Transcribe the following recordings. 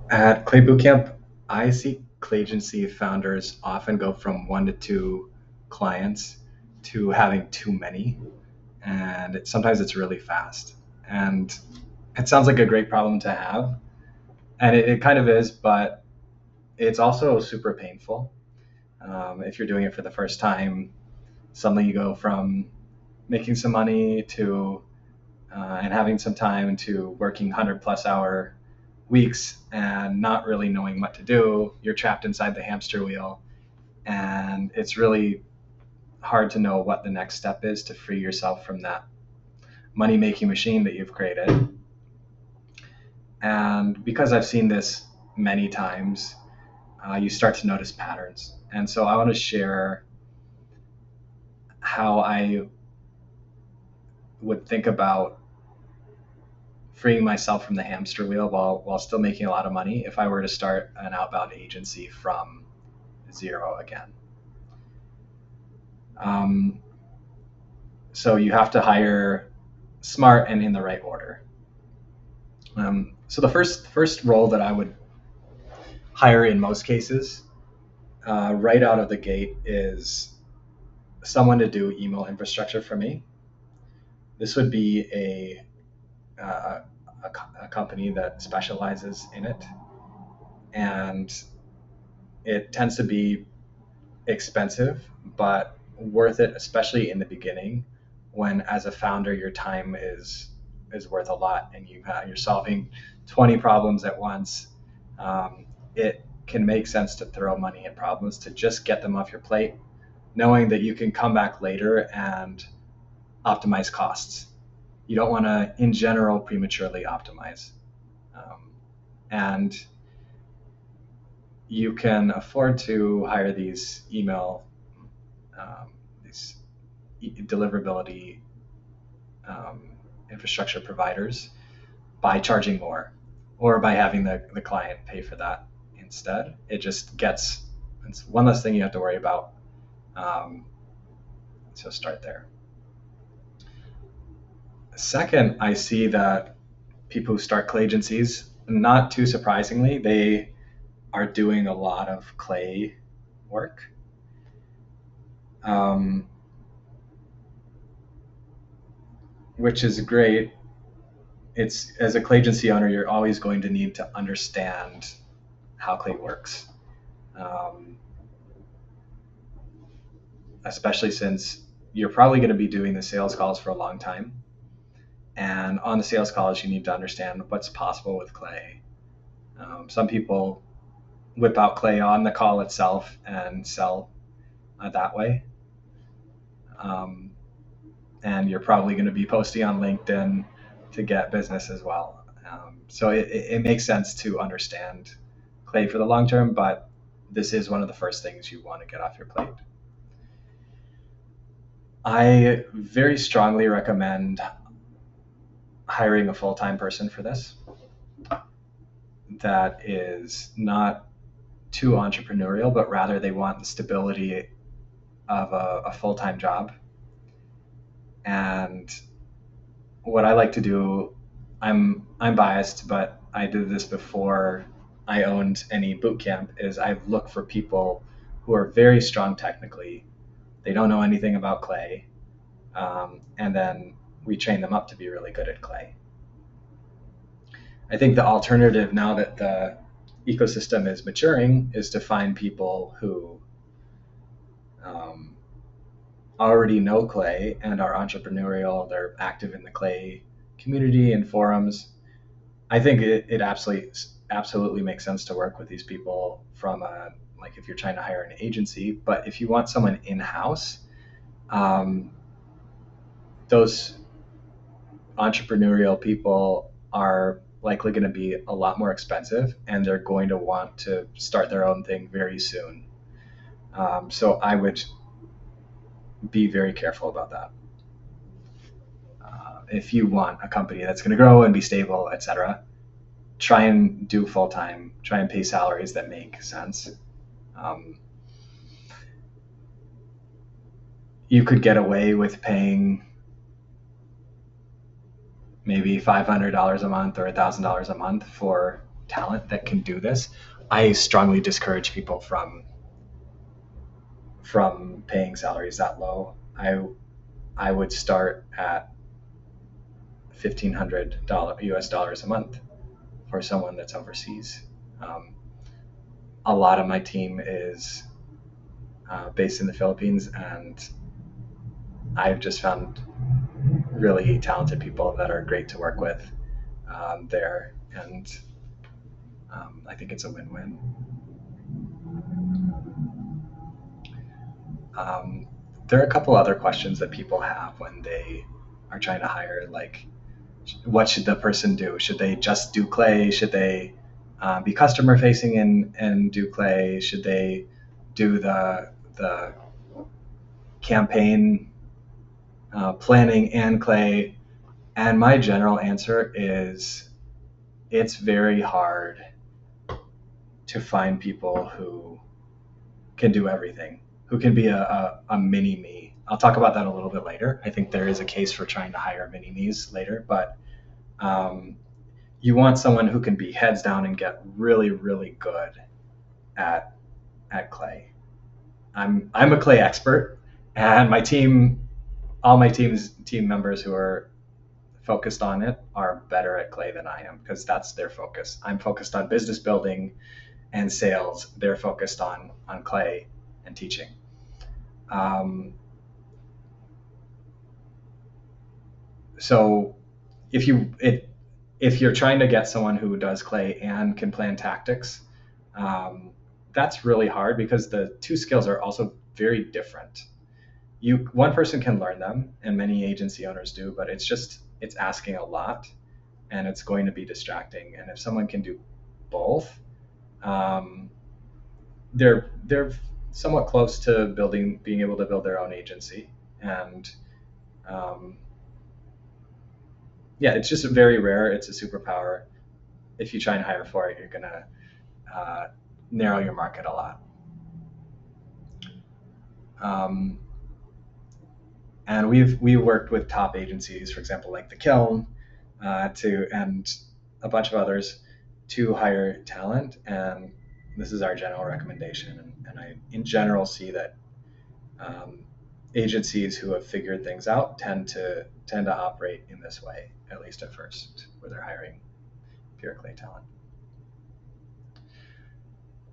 At Clay Bootcamp, I see Clay agency founders often go from 1 to 2 clients to having too many, and sometimes it's really fast. And it sounds like a great problem to have, and it kind of is, but it's also super painful. If you're doing it for the first time, suddenly you go from making some money to and having some time to working 100+ hour weeks and not really knowing what to do. You're trapped inside the hamster wheel, and it's really hard to know what the next step is to free yourself from that money making machine that you've created. And because I've seen this many times, you start to notice patterns. And so I want to share how I would think about freeing myself from the hamster wheel while still making a lot of money if I were to start an outbound agency from zero again. Um, so you have to hire smart and in the right order. So the first role that I would hire in most cases, right out of the gate, is someone to do email infrastructure for me. This would be uh, a company that specializes in it, and it tends to be expensive, but worth it, especially in the beginning, when as a founder your time is worth a lot, and you're solving 20 problems at once. It can make sense to throw money at problems to just get them off your plate, knowing that you can come back later and optimize costs. You don't want to, in general, prematurely optimize. And you can afford to hire these these deliverability um, infrastructure providers by charging more, or by having the client pay for that instead. It's one less thing you have to worry about. Um, so start there. Second, I see that people who start clay agencies, not too surprisingly, they are doing a lot of clay work. Um, which is great. It's, as a clay agency owner, you're always going to need to understand how clay works, um, especially since you're probably going to be doing the sales calls for a long time. And on the sales calls, you need to understand what's possible with clay. Some people whip out clay on the call itself and sell that way. Um, and you're probably going to be posting on LinkedIn to get business as well. So it makes sense to understand clay for the long term, but this is one of the first things you want to get off your plate. I very strongly recommend hiring a full time person for this that is not too entrepreneurial, but rather they want the stability of a full time job. And what I like to do, I'm biased, but I did this before I owned any boot camp, is I look for people who are very strong technically. They don't know anything about clay, and then we train them up to be really good at clay. I think the alternative, now that the ecosystem is maturing, is to find people who um, already know clay and are entrepreneurial. They're active in the clay community and forums. I think it absolutely makes sense to work with these people from like if you're trying to hire an agency. But if you want someone in house, um, those entrepreneurial people are likely going to be a lot more expensive, and they're going to want to start their own thing very soon. So I would be very careful about that. If you want a company that's going to grow and be stable, etc., try and do full time. Try and pay salaries that make sense. Um, you could get away with paying maybe $500 a month or $1,000 a month for talent that can do this, I strongly discourage people from paying salaries that low. I would start at $1,500 US dollars a month for someone that's overseas. Um, a lot of my team is based in the Philippines, and I've just found really talented people that are great to work with there, and I think it's a win-win. Um, there are a couple other questions that people have when they are trying to hire, like what should the person do? Should they just do clay? Should they be customer facing and do clay? Should they do the campaign planning and clay? And my general answer is it's very hard to find people who can do everything, who can be a mini me. I'll talk about that a little bit later. I think there is a case for trying to hire mini me's later, but um, you want someone who can be heads down and get really, really good at clay. I'm a clay expert, and my team, all my team members who are focused on it are better at clay than I am because that's their focus. I'm focused on business building and sales. They're focused on clay and teaching. Um, so if if you're trying to get someone who does clay and can plan tactics, um, that's really hard because the two skills are also very different. One person can learn them, and many agency owners do, but it's asking a lot, and it's going to be distracting. And if someone can do both, um, they're somewhat close to being able to build their own agency. And um, yeah, it's just very rare. It's a superpower. If you try and hire for it, you're gonna uh, narrow your market a lot. Um, and we worked with top agencies, for example, like the Kiln, to and a bunch of others to hire talent. And this is our general recommendation. And I, in general, see that um, agencies who have figured things out tend to operate in this way, at least at first, where they're hiring pure clay talent.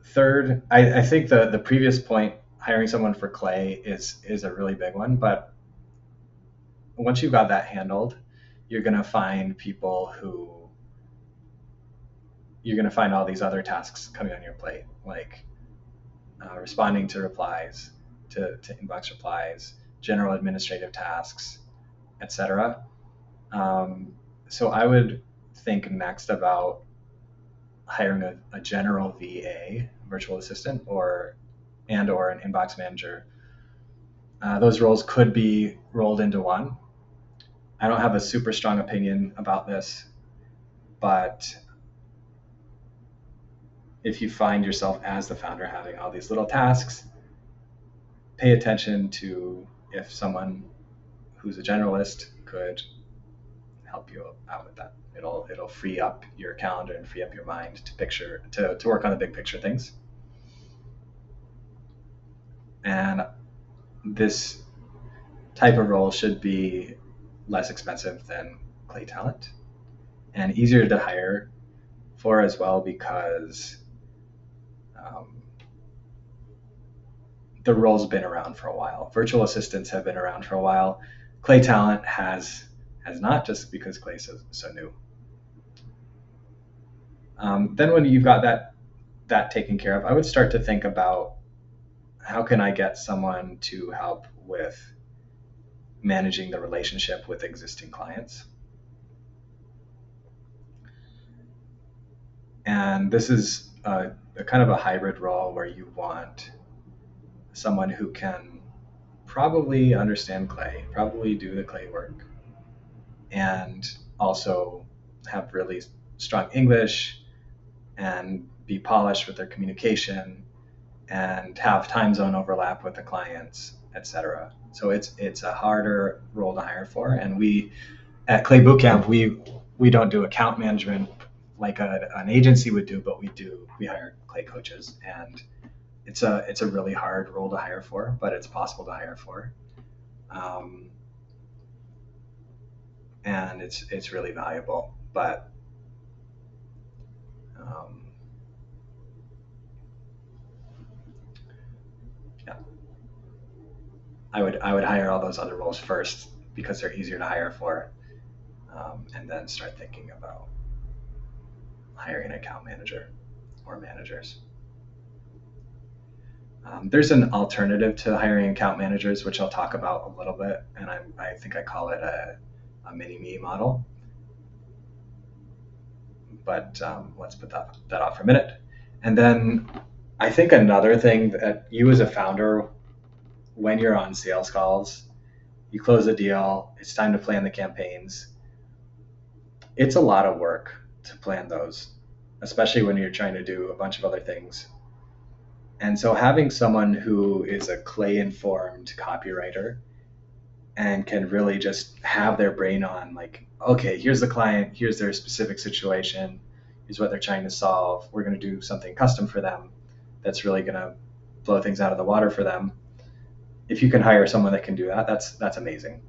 Third, I think the previous point, hiring someone for clay, is a really big one. But once you've got that handled, you're going to find people who you're going to find all these other tasks coming on your plate, like responding to replies, to inbox replies, general administrative tasks, etc. So I would think next about hiring a general VA, virtual assistant, or an inbox manager. Those roles could be rolled into one. I don't have a super strong opinion about this, but if you find yourself as the founder having all these little tasks, pay attention to if someone who's a generalist could help you out with that. It'll free up your calendar and free up your mind to work on the big picture things. And this type of role should be less expensive than clay talent and easier to hire for as well, because um, the role's been around for a while. Virtual assistants have been around for a while. Clay talent has not, just because clay is so new. Then when you've got that taken care of, I would start to think about how can I get someone to help with managing the relationship with existing clients. And this is a kind of a hybrid role where you want someone who can probably understand clay, probably do the clay work, and also have really strong English and be polished with their communication and have time zone overlap with the clients, etc. So it's a harder role to hire for. And we at Clay Bootcamp we don't do account management. like an agency would do, but we hire clay coaches, and it's a really hard role to hire for, but it's possible to hire for, um, and it's really valuable. But um, yeah, I would hire all those other roles first because they're easier to hire for, and then start thinking about hiring an account manager or managers. There's an alternative to hiring account managers, which I'll talk about a little bit, and I think I call it a mini me model. But let's put that off for a minute. And then I think another thing that you as a founder, when you're on sales calls, you close a deal, it's time to plan the campaigns. It's a lot of work to plan those, especially when you're trying to do a bunch of other things. And so having someone who is a clay informed copywriter and can really just have their brain on, like, okay, here's the client, here's their specific situation, here's what they're trying to solve, we're going to do something custom for them that's really going to blow things out of the water for them. If you can hire someone that can do that, that's amazing.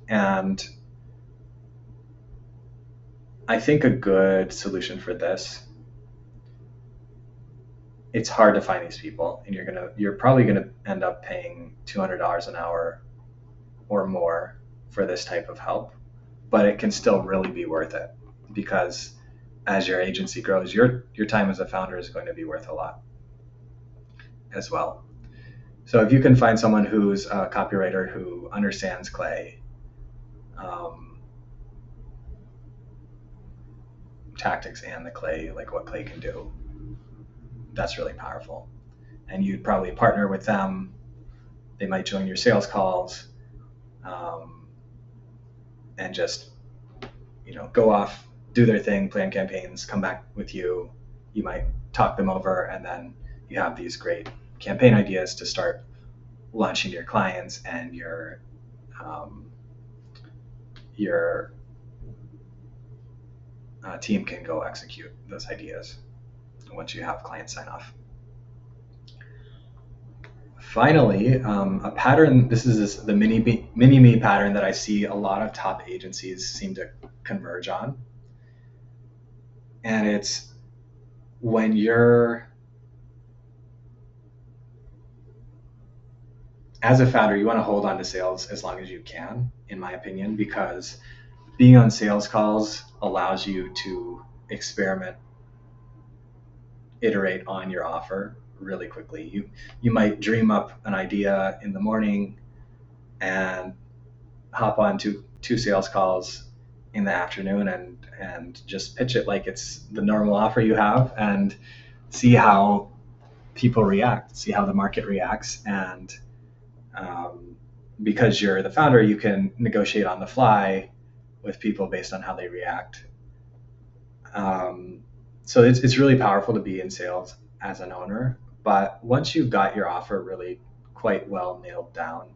And I think a good solution for this, it's hard to find these people, and you're probably gonna end up paying $200 an hour or more for this type of help, but it can still really be worth it, because as your agency grows, your time as a founder is going to be worth a lot as well. So if you can find someone who's a copywriter who understands clay, um, tactics and the clay, like what clay can do, that's really powerful. And you'd probably partner with them. They might join your sales calls, um, and just go off, do their thing, plan campaigns, come back with you. You might talk them over, and then you have these great campaign ideas to start launching to your clients, and your team can go execute those ideas once you have clients sign off. Finally, a pattern. This is the mini me pattern that I see a lot of top agencies seem to converge on, and it's when you're as a founder, you want to hold on to sales as long as you can, in my opinion, because being on sales calls allows you to experiment, iterate on your offer really quickly. You might dream up an idea in the morning and hop on two sales calls in the afternoon and just pitch it like it's the normal offer you have, and see how people react, see how the market reacts, and because you're the founder, you can negotiate on the fly with people based on how they react. So it's really powerful to be in sales as an owner. But once you've got your offer really quite well nailed down,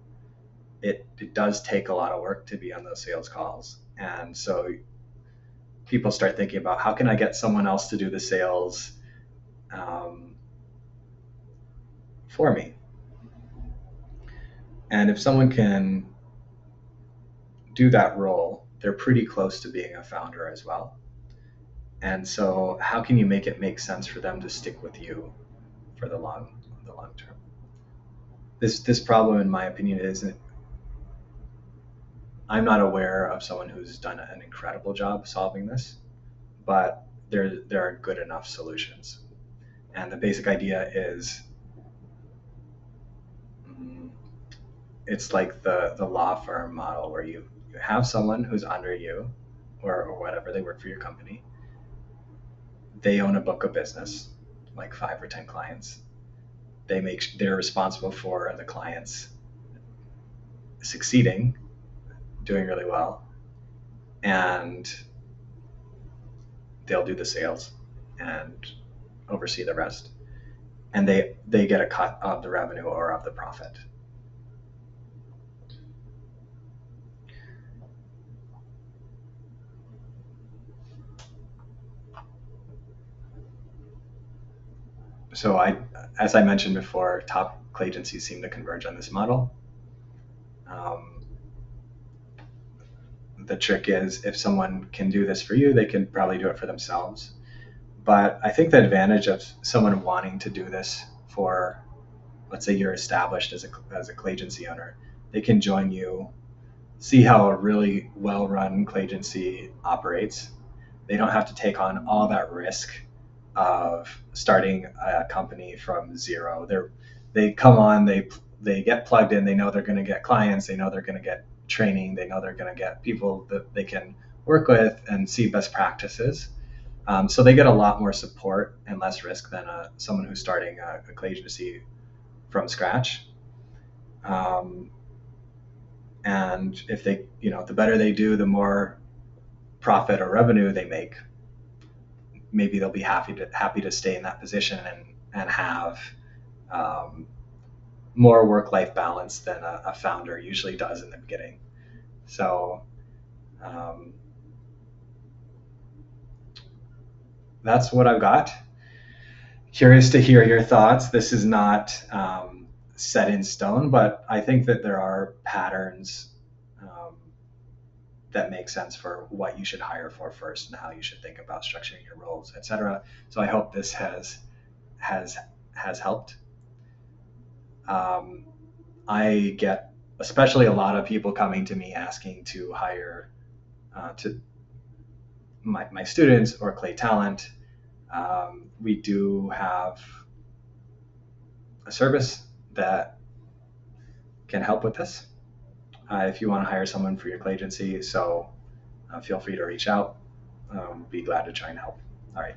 it does take a lot of work to be on those sales calls. And so people start thinking about, how can I get someone else to do the sales for me? And if someone can do that role, they're pretty close to being a founder as well. And so how can you make it make sense for them to stick with you for the long term? This problem, in my opinion, isn't. I'm not aware of someone who's done an incredible job solving this, but there are good enough solutions. And the basic idea is, it's like the law firm model, where you have someone who's under you, or whatever, they work for your company. They own a book of business, like 5 or 10 clients. They're responsible for the clients succeeding, doing really well, and they'll do the sales and oversee the rest. And they get a cut of the revenue or of the profit. So as I mentioned before, top clay agencies seem to converge on this model. Um, the trick is if someone can do this for you, they can probably do it for themselves. But I think the advantage of someone wanting to do this for, let's say you're established as a clay agency owner, they can join you, see how a really well run clay agency operates. They don't have to take on all that risk of starting a company from zero. They come on, they get plugged in. They know they're going to get clients. They know they're going to get training. They know they're going to get people that they can work with and see best practices. So they get a lot more support and less risk than someone who's starting a clay agency from scratch. Um, and if they, the better they do, the more profit or revenue they make, maybe they'll be happy to stay in that position and have um, more work life balance than a founder usually does in the beginning. So um, that's what I've got. Curious to hear your thoughts. This is not set in stone, but I think that there are patterns um, that make sense for what you should hire for first and how you should think about structuring your roles, etc. So I hope this has has helped. Um, I get especially a lot of people coming to me asking to hire to my students or Clay Talent. We do have a service that can help with this if you want to hire someone for your Clay agency. So feel free to reach out. Be glad to try and help. All right.